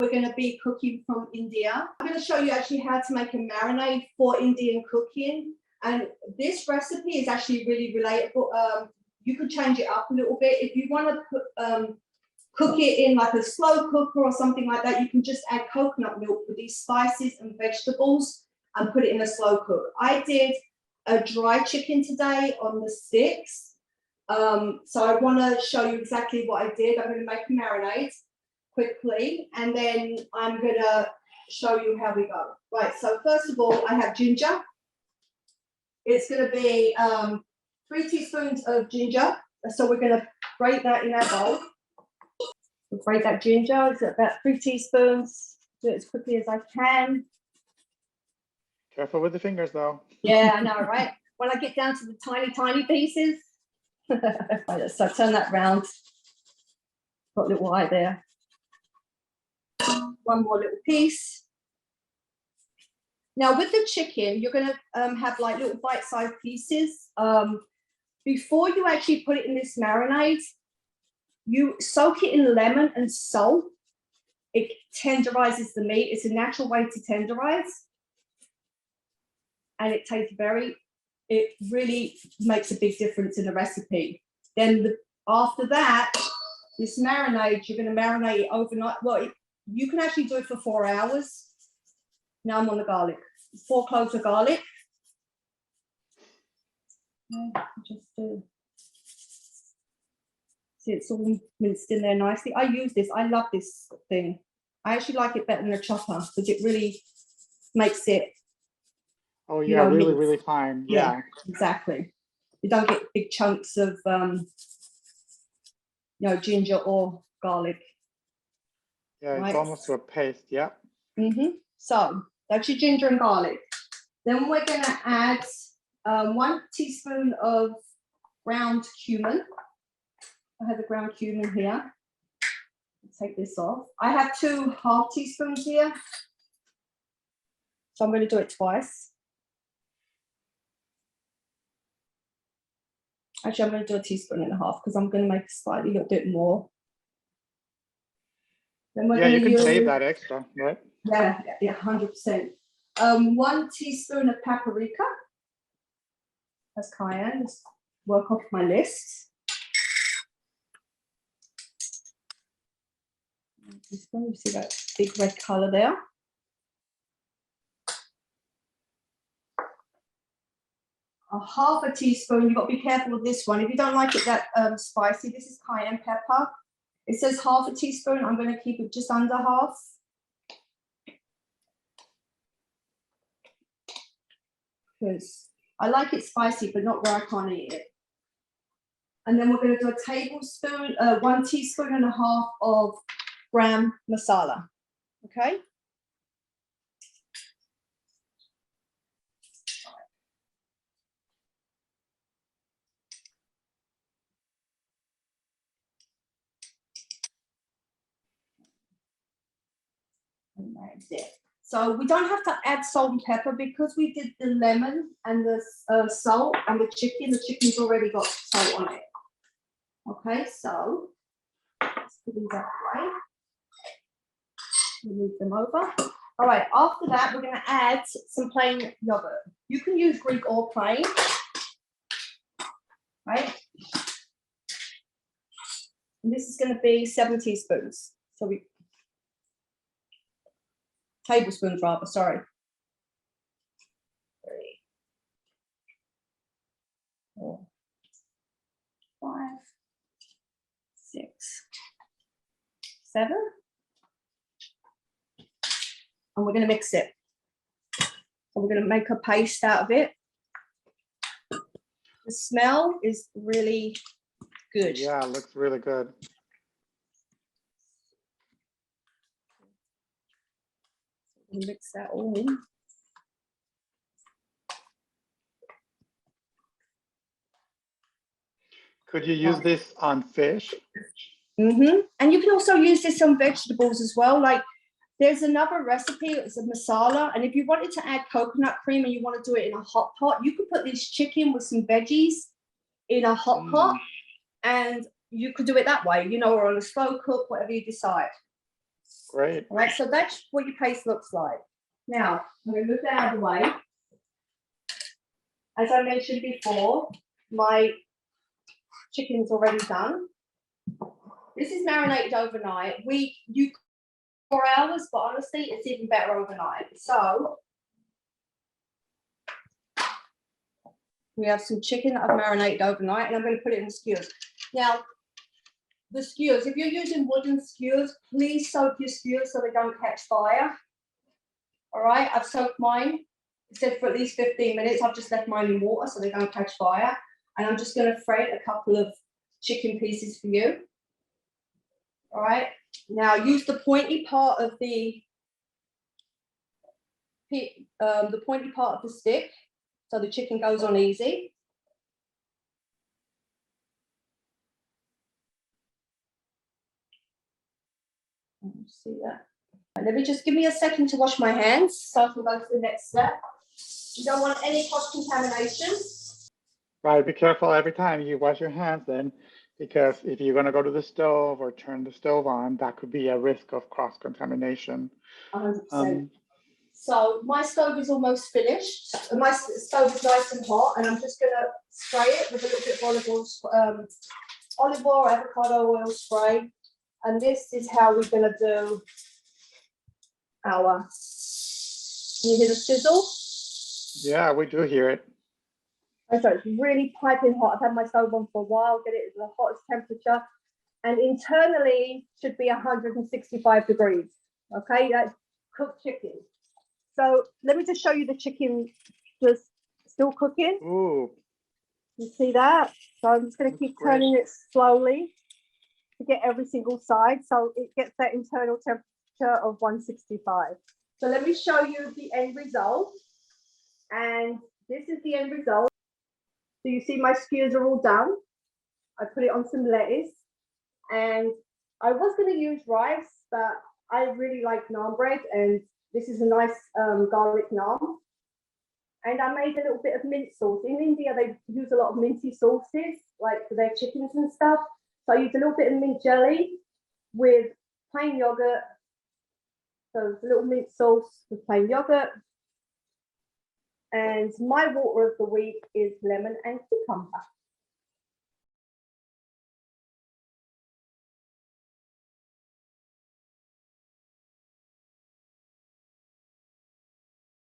we're going to be cooking from India. I'm going to show you actually how to make a marinade for Indian cooking. And this recipe is actually really relatable. You could change it up a little bit. If you want to put, cook it in like a slow cooker or something like that, you can just add coconut milk with these spices and vegetables and put it in a slow cook. I did a dry chicken today on the sticks. So I want to show you exactly what I did. I'm going to make a marinade quickly, and then I'm going to show you how we go. Right, so first of all, I have ginger. It's going to be 3 teaspoons of ginger. So we're going to grate that in our bowl. We'll grate that ginger. It's about 3 teaspoons. Do it as quickly as I can. Careful with the fingers, though. Yeah, I know, right? When I get down to the tiny, tiny pieces. Right, so turn that round. Got a little eye there. One more little piece. Now with the chicken, you're going to have like little bite-sized pieces. Before you actually put it in this marinade, you soak it in lemon and salt. It tenderizes the meat. It's a natural way to tenderize. And it tastes it really makes a big difference in the recipe. Then after that, this marinade, you're going to marinate it overnight. Well, you can actually do it for 4 hours. Now I'm on the garlic. 4 cloves of garlic. Just see, it's all minced in there nicely. I use this. I love this thing. I actually like it better than a chopper because it really makes it. Oh yeah, really fine. Yeah, exactly. You don't get big chunks of ginger or garlic. Yeah, right? It's almost to a paste. Yeah. So that's your ginger and garlic. Then we're going to add 1 teaspoon of ground cumin. I have the ground cumin here. Take this off. I have 2 half teaspoons here. So I'm going to do it twice. Actually, I'm going to do 1.5 teaspoons because I'm going to make slightly a little bit more. Then we're you can save that extra, right? Yeah, 100%. 1 teaspoon of paprika. That's cayenne. Let's work off my list. You see that big red color there. A 1/2 teaspoon. You've got to be careful with this one. If you don't like it that spicy, this is cayenne pepper. It says 1/2 teaspoon. I'm going to keep it just under half. Because I like it spicy, but not where I can't eat it. And then we're going to do a tablespoon, 1.5 teaspoons of gram masala. Okay. So we don't have to add salt and pepper because we did the lemon and the salt and the chicken. The chicken's already got salt on it. Okay, so let's put these out of the way. Move them over. All right, after that, we're going to add some plain yogurt. You can use Greek or plain, right? And this is going to be 7 teaspoons. So tablespoons rather, sorry. 3, 4, 5, 6, 7. And we're going to mix it. And we're going to make a paste out of it. The smell is really good. Yeah, it looks really good. Mix that all in. Could you use this on fish? And you can also use this on vegetables as well. Like there's another recipe, it's a masala. And if you wanted to add coconut cream and you want to do it in a hot pot, you could put this chicken with some veggies in a hot pot and you could do it that way, or on a slow cook, whatever you decide. Great. All right, so that's what your paste looks like. Now, I'm going to move that out of the way. As I mentioned before, my chicken's already done. This is marinated overnight. You 4 hours, but honestly, it's even better overnight. So we have some chicken that I've marinated overnight, and I'm going to put it in the skewers. Now, the skewers, if you're using wooden skewers, please soak your skewers so they don't catch fire. All right, I've soaked mine. It said for at least 15 minutes. I've just left mine in water so they don't catch fire. And I'm just going to fry a couple of chicken pieces for you. All right, now use the pointy part of the stick so the chicken goes on easy. See that? And let me just give me a second to wash my hands so I can go to the next step. You don't want any cross contamination. Right, be careful every time you wash your hands then, because if you're going to go to the stove or turn the stove on, that could be a risk of cross contamination. 100%. So my stove is almost finished. My stove is nice and hot, and I'm just going to spray it with a little bit of olive oil, avocado oil spray. And this is how we're going to do our, can you hear the sizzle? Yeah, we do hear it. And so it's really piping hot. I've had my stove on for a while, get it at the hottest temperature. And internally should be 165 degrees. Okay, that's cooked chicken. So let me just show you the chicken just still cooking. Ooh. You see that? So I'm just going to keep turning it slowly to get every single side so it gets that internal temperature of 165. So let me show you the end result. And this is the end result. So you see my skewers are all done. I put it on some lettuce. And I was going to use rice, but I really like naan bread. And this is a nice garlic naan. And I made a little bit of mint sauce. In India, they use a lot of minty sauces, like for their chickens and stuff. So I used a little bit of mint jelly with plain yogurt. So it's a little mint sauce with plain yogurt. And my water of the week is lemon and cucumber.